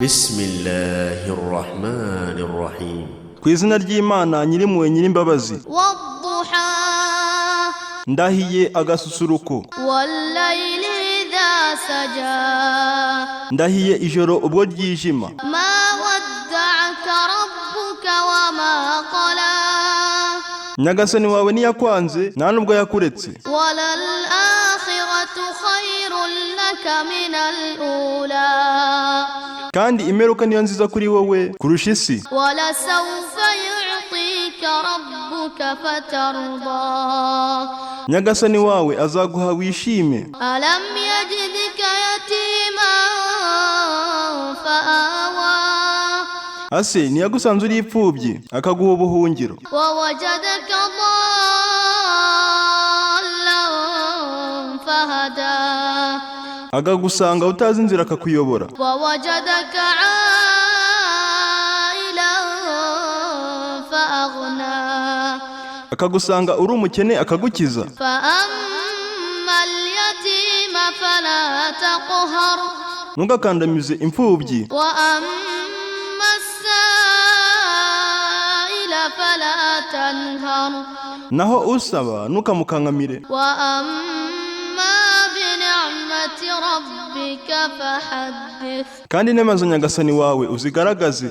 Bismillahirrahmanirrahim. Ku izina ry'Imana nyirimpuhwe nyirimbabazi. Wadduha, Ndahiye agasusuruko. wallayli idha saja, Ndahiye ijoro ubwo ryijima. ma wadda'aka rabbuka wa ma qala, Nyagasani wawe ntiyakwanze nta nubwo yakuretse. walal akhiratu khayrun laka minal ula, Kandi imperuka niyo nziza kuri wowe kurusha isi. wala sawfa yu'tika rabbuka fatarda, Nyagasani wawe azaguha wishime. alam yajidika yatiman fa'awa, Ase ntiyagusanze uri imfubyi akaguha ubuhungiro. ووجدك ضالا فهدى, Akagusanga utazi inzira akakuyobora. ووجدك عائلا فأغنى, Akagusanga uri umukene akagukiza. فأما اليتيم فلا تقهر, Ntugakandamize imfubyi. وأما السائل فلا تنهر, Naho usaba ntukamukankamire. وأما بنعمة ربك فحدث. Kandi inema za Nyagasani wawe uzigaragaze.